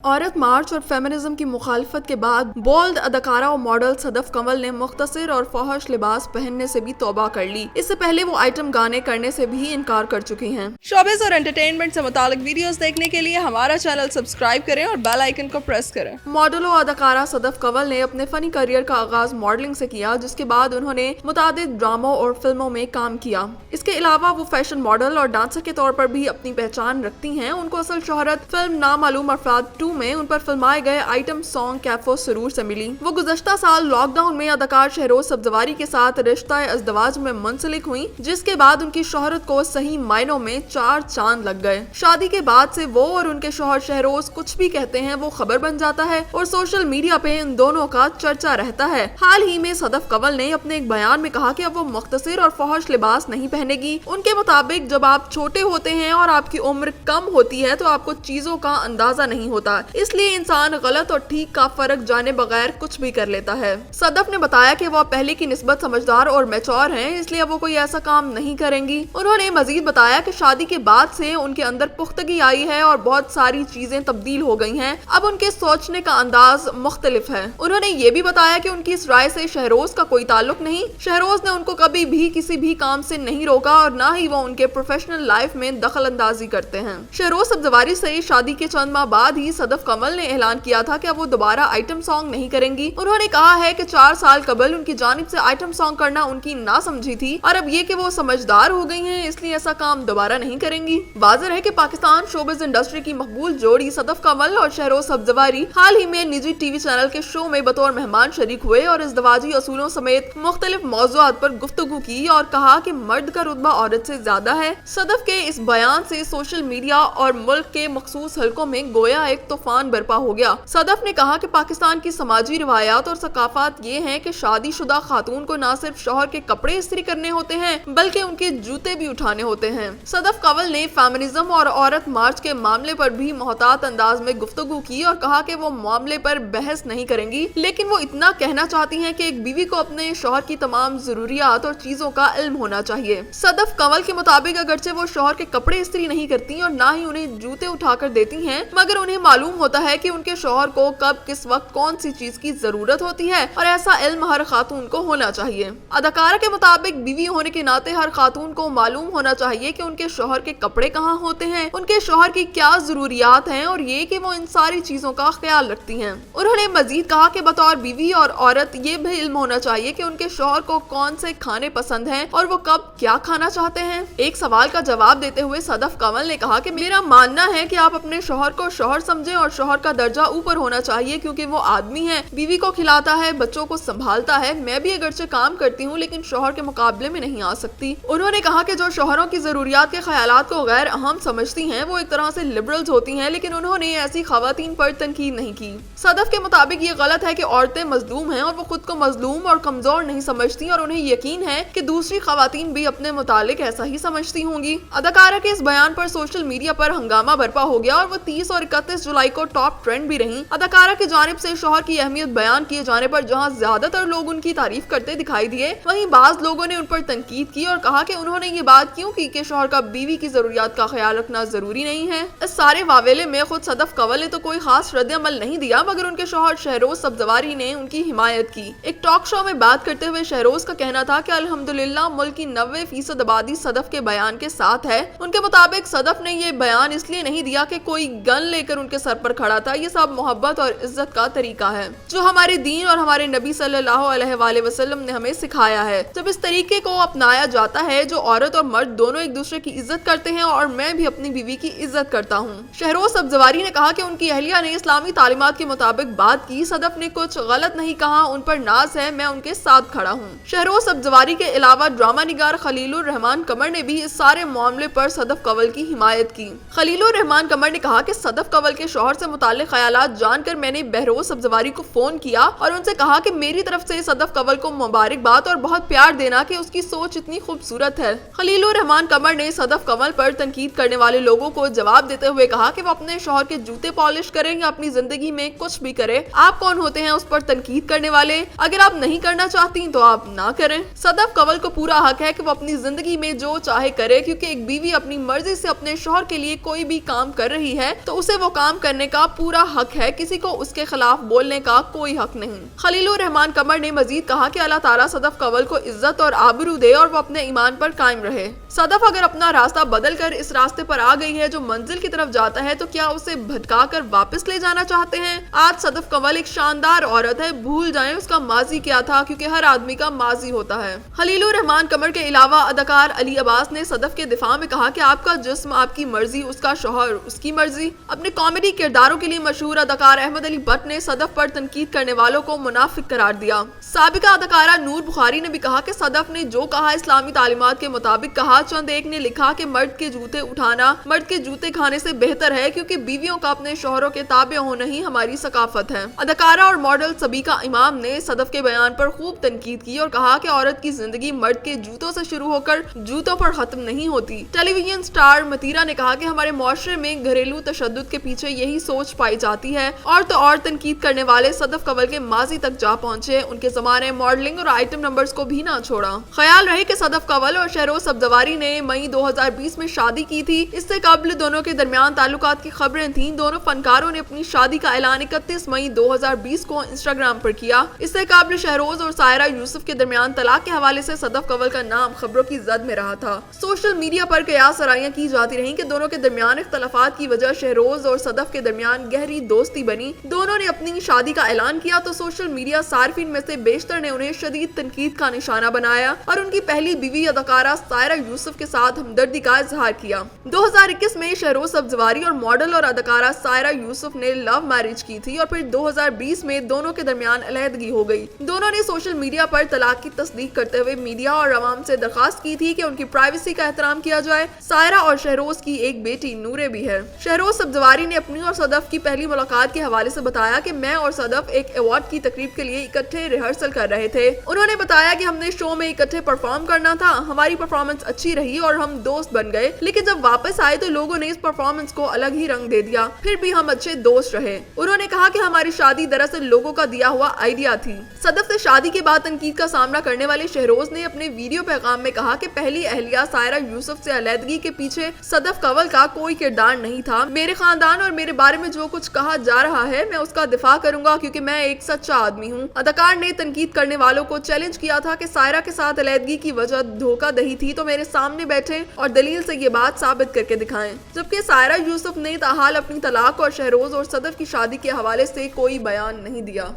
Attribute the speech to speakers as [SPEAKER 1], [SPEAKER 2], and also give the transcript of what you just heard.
[SPEAKER 1] औरत मार्च और फेमिनिज्म की मुखालफत के बाद बोल्ड अदाकारा और मॉडल सदफ कंवल ने मुख्तसर और फहश लिबास पहनने से भी तौबा कर ली। इससे पहले वो आइटम गाने करने से भी इनकार कर चुकी हैं। शोबिज़ और एंटरटेनमेंट से मुतालिक वीडियोस देखने के लिए हमारा चैनल सब्सक्राइब करें और बेल आइकन को प्रेस करें। मॉडल और अदाकारा सदफ कंवल ने अपने फनी करियर का आगाज मॉडलिंग से किया, जिसके बाद उन्होंने मुतादिद ड्रामों और फिल्मों में काम किया। इसके अलावा वो फैशन मॉडल और डांसर के तौर पर भी अपनी पहचान रखती हैं। उनको असल शोहरत फिल्म नामालूम अफराद 2 में उन पर फिल्माए गए आइटम सॉन्ग कैफो सुरूर से मिली। वो गुज़श्ता साल लॉकडाउन में अदाकार शहरोज सब्ज़वारी के साथ रिश्ता अज़दवाज में मुंसलिक हुई, जिसके बाद उनकी शोहरत को सही मायनों में 4 चांद लग गए। शादी के बाद से वो और उनके शोहर शहरोज कुछ भी कहते हैं वो खबर बन जाता है और सोशल मीडिया पे इन दोनों का चर्चा रहता है। हाल ही में सदफ कंवल ने अपने एक बयान में कहा कि अब वो मुख्तसर और फहश लिबास नहीं पहनेगी। उनके मुताबिक जब आप छोटे होते हैं और आपकी उम्र कम होती है तो आपको चीजों का अंदाजा नहीं होता, इसलिए इंसान गलत और ठीक का फर्क जाने बगैर कुछ भी कर लेता है। सदफ ने बताया कि वो पहले की निस्बत समझदार और मैच्योर हैं, इसलिए अब वो कोई ऐसा काम नहीं करेंगी। उन्होंने मजीद बताया कि शादी के बाद से उनके अंदर पुख्तगी आई है और बहुत सारी चीजें तब्दील हो गई हैं। अब उनके सोचने का अंदाज मुख्तलिफ है। उन्होंने ये भी बताया कि उनकी इस राय से शहरोज का कोई ताल्लुक नहीं। शहरोज ने उनको कभी भी किसी भी काम से नहीं रोका और न ही वो उनके प्रोफेशनल लाइफ में दखल अंदाजी करते हैं। शहरोज सब्ज़वारी से शादी के चंद माह बाद ही सदफ कंवल ने ऐलान किया था कि अब वो दोबारा आइटम सॉन्ग नहीं करेंगी। उन्होंने कहा है कि 4 साल कबल उनकी जानिब से आइटम सॉन्ग करना उनकी ना समझी थी और अब ये कि वो समझदार हो गई हैं, इसलिए ऐसा काम दोबारा नहीं करेंगी। वाज़ेह है कि पाकिस्तान शोबिज़ इंडस्ट्री की मकबूल जोड़ी सदफ कंवल और शहरोज सब्ज़वारी हाल ही में निजी टीवी चैनल के शो में बतौर मेहमान शरीक हुए और इज़दवाजी असूलों समेत मुख्तलिफ मौज़ूआत पर गुफ्तगू की और कहा कि मर्द का रुतबा औरत से ज्यादा है। सदफ के इस बयान से सोशल मीडिया और मुल्क के मखसूस हलकों में गोया एक तूफान बर्पा हो गया। सदफ ने कहा कि पाकिस्तान की समाजी रिवायात और सकाफत ये हैं कि शादीशुदा खातून को न सिर्फ शौहर के कपड़े इस्त्री करने होते हैं बल्कि उनके जूते भी उठाने होते हैं। सदफ कंवल ने फेमिनिज्म और औरत मार्च के मामले पर भी मोहतात अंदाज में गुफ्तगू की और कहा कि वो मामले पर बहस नहीं करेंगी, लेकिन वो इतना कहना चाहती हैं कि एक बीवी को अपने शौहर की तमाम जरूरियात और चीजों का इल्म होना चाहिए। सदफ कंवल के मुताबिक अगरचे वो शौहर के कपड़े इस्त्री नहीं करती और ना ही उन्हें जूते उठाकर देती हैं, मगर उन्हें मालूम होता है कि उनके शौहर को कब किस वक्त कौन सी चीज की जरूरत होती है और ऐसा इल्म हर खातून को होना चाहिए। अदाकारा के मुताबिक बीवी होने के नाते हर खातून को मालूम होना चाहिए कि उनके शौहर के कपड़े कहाँ होते हैं, उनके शौहर की क्या जरूरियात हैं और ये कि वो इन सारी चीजों का ख्याल रखती हैं। उन्होंने मजीद कहा कि बतौर बीवी और औरत ये भी इल्म होना चाहिए कि उनके शौहर को कौन से खाने पसंद हैं और वो कब क्या खाना चाहते हैं। एक सवाल का जवाब देते हुए सदफ कंवल ने कहा कि मेरा मानना है कि आप अपने शौहर को शौहर समझें और शौहर का दर्जा ऊपर होना चाहिए, क्योंकि वो आदमी है, बीवी को खिलाता है, बच्चों को संभालता है। मैं भी अगरचे काम करती हूँ लेकिन शौहर के मुकाबले में नहीं आ सकती। उन्होंने कहा कि जो शौहरों की जरूरियात के ख्यालात को गैर अहम समझती हैं वो एक तरह से लिबरल्स होती हैं, लेकिन उन्होंने ऐसी खवातीन पर तनकीद नहीं की। सदफ के मुताबिक ये गलत है कि औरतें मजलूम हैं और वो खुद को मजलूम और कमजोर नहीं समझती और उन्हें यकीन है कि दूसरी खवातीन भी अपने मुतालिक ऐसा ही समझती होंगी। अदाकारा के इस बयान पर सोशल मीडिया पर हंगामा बर्पा हो गया और वो 30 और 31 जुलाई को टॉप ट्रेंड भी रही। अदाकारा की जानिब से शौहर की अहमियत बयान किए जाने पर जहां ज्यादातर लोग उनकी तारीफ करते दिखाई दिए, वहीं बाज लोगों ने उन पर तनकीद की और कहा कि उन्होंने ये बात क्यों की कि शौहर का बीवी की जरूरियात का ख्याल रखना जरूरी नहीं है। इस सारे वावेले में खुद सदफ कंवल ने तो कोई खास रद्द अमल नहीं दिया, मगर उनके शौहर शहरोज सब्ज़वारी ने उनकी हिमायत की। एक टॉक शो में बात करते हुए शहरोज का कहना था कि अल्हम्दुलिल्लाह मुल्क की 90% आबादी सदफ के बयान के साथ है। उनके मुताबिक सदफ ने ये बयान इसलिए नहीं दिया कि कोई गन लेकर उनके सर पर खड़ा था, ये सब मोहब्बत और इज्जत का तरीका है जो हमारे दीन और हमारे नबी सल्लल्लाहु अलैहि वसल्लम ने हमें सिखाया है। जब इस तरीके को अपनाया जाता है जो औरत और मर्द दोनों एक दूसरे की इज्जत करते हैं और मैं भी अपनी बीवी की इज्जत करता हूँ। शहरोज सब्ज़वारी ने कहा कि उनकी अहलिया ने इस्लामी तालीमात के मुताबिक बात की। सदफ ने कुछ गलत नहीं कहा, उन पर नाज है, मैं उनके साथ खड़ा हूँ। शहरोज सब्ज़वारी के अलावा ड्रामा निगार खलीलुर रहमान कमर ने भी इस सारे मामले पर सदफ कंवल की हिमायत की। खलीलुर रहमान कमर ने कहा कि सदफ कंवल के शौहर से मुताल्लिक ख्यालात जानकर मैंने बहरोज सब्ज़वारी को फोन किया और उनसे कहा कि मेरी तरफ से सदफ कंवल को मुबारकबाद और बहुत प्यार देना कि उसकी सोच इतनी खूबसूरत है। खलीलुर रहमान कमर ने सदफ कंवल पर तनकीद करने वाले लोगों को जवाब देते हुए कहा कि वो अपने शौहर के जूते पॉलिश करें या अपनी जिंदगी में कुछ भी करे, आप कौन होते हैं उस पर तनकीद करने वाले? अगर आप नहीं करना चाहती तो आप ना करें। सदफ कंवल को पूरा हक है कि वो अपनी जिंदगी में जो चाहे करे, क्योंकि एक बीवी अपनी मर्जी से अपने शौहर के लिए कोई भी काम कर रही है तो उसे वो काम کرنے کا پورا حق ہے، کسی کو اس کے خلاف بولنے کا کوئی حق نہیں۔ خلیل الرحمان قمر نے مزید کہا کہ اللہ تعالیٰ صدف کنول کو عزت اور آبرو دے اور وہ اپنے ایمان پر قائم رہے۔ صدف اگر اپنا راستہ بدل کر اس راستے پر آ گئی ہے جو منزل کی طرف جاتا ہے تو کیا اسے بھٹکا کر واپس لے جانا چاہتے ہیں؟ آج صدف کنول ایک شاندار عورت ہے، بھول جائیں اس کا ماضی کیا تھا، کیونکہ ہر آدمی کا ماضی ہوتا ہے۔ خلیل الرحمان قمر کے علاوہ اداکار علی عباس نے صدف کے دفاع میں کہا کہ آپ کا جسم آپ کی مرضی، اس کا شوہر اس کی مرضی۔ اپنے کامیڈی کرداروں کے لیے مشہور اداکار احمد علی بٹ نے صدف پر تنقید کرنے والوں کو منافق قرار دیا۔ سابقہ اداکارہ نور بخاری نے بھی کہا کہ صدف نے جو کہا اسلامی تعلیمات کے مطابق کہا۔ چند ایک نے لکھا کہ مرد کے جوتے اٹھانا مرد کے جوتے کھانے سے بہتر ہے، کیونکہ بیویوں کا اپنے شوہروں کے تابع ہونا ہی ہماری ثقافت ہے۔ اداکارہ اور ماڈل سبیکہ امام نے صدف کے بیان پر خوب تنقید کی اور کہا کہ عورت کی زندگی مرد کے جوتوں سے شروع ہو کر جوتوں پر ختم نہیں ہوتی۔ ٹیلی ویژن سٹار متیرا نے کہا کہ ہمارے معاشرے میں گھریلو تشدد کے پیچھے یہی سوچ پائی جاتی ہے، اور تو اور تنقید کرنے والے صدف کنول کے ماضی تک جا پہنچے، ان کے زمانے ماڈلنگ اور آئٹم نمبرز کو بھی نہ چھوڑا۔ خیال رہے کہ صدف کنول اور شہروز سبزواری نے مئی 2020 میں شادی کی تھی۔ اس سے قبل دونوں کے درمیان تعلقات کی خبریں تھیں۔ دونوں فنکاروں نے اپنی شادی کا اعلان 31 مئی 2020 کو انسٹاگرام پر کیا۔ اس سے قبل شہروز اور سائرہ یوسف کے درمیان طلاق کے حوالے سے صدف کنول کا نام خبروں کی زد میں رہا تھا۔ سوشل میڈیا پر قیاس آرائیاں کی جاتی رہیں کہ دونوں کے درمیان اختلافات کی وجہ شہروز اور صدف کے درمیان گہری دوستی بنی۔ دونوں نے اپنی شادی کا اعلان کیا تو سوشل میڈیا صارفین میں سے بیشتر نے انہیں شدید تنقید کا نشانہ بنایا اور ان کی پہلی بیوی اداکارہ سائرہ یوسف کے ساتھ ہمدردی کا اظہار کیا۔ 2021 میں شہروز سبزواری اور ماڈل اور اداکارہ سائرہ یوسف نے لو میرج کی تھی اور پھر 2020 میں دونوں کے درمیان علیحدگی ہو گئی۔ دونوں نے سوشل میڈیا پر طلاق کی تصدیق کرتے ہوئے میڈیا اور عوام سے درخواست کی تھی کہ ان کی پرائیویسی کا احترام کیا جائے۔ سائرہ اور شہروز کی ایک بیٹی نورے بھی ہے۔ شہروز سبزواری نے اپنی اور صدف کی پہلی ملاقات کے حوالے سے بتایا کہ میں اور صدف ایک ایوارڈ کی تقریب کے لیے اکٹھے ریہرسل کر رہے تھے۔ انہوں نے بتایا کہ ہم نے شو میں اکٹھے پرفارم کرنا تھا، ہماری پرفارمنس اچھی رہی اور ہم دوست بن گئے، لیکن جب واپس آئے تو لوگوں نے اس پرفارمنس کو الگ ہی رنگ دے دیا، پھر بھی ہم اچھے دوست رہے۔ انہوں نے کہا کہ ہماری شادی دراصل لوگوں کا دیا ہوا آئیڈیا تھی۔ صدف سے شادی کے بعد تنقید کا سامنا کرنے والے شہروز نے اپنے ویڈیو پیغام میں کہا کہ پہلی اہلیہ سائرہ یوسف سے علیحدگی کے پیچھے صدف کنول کا کوئی کردار نہیں تھا۔ میرے خاندان اور میرے بارے میں جو کچھ کہا جا رہا ہے میں اس کا دفاع کروں گا، کیونکہ میں ایک سچا آدمی ہوں۔ اداکار نے تنقید کرنے والوں کو چیلنج کیا تھا کہ سائرہ کے ساتھ علیحدگی کی وجہ دھوکہ دہی تھی تو میرے سامنے بیٹھے اور دلیل سے یہ بات ثابت کر کے دکھائیں، جبکہ سائرہ یوسف نے تاحال اپنی طلاق اور شہروز اور صدف کی شادی کے حوالے سے کوئی بیان نہیں دیا۔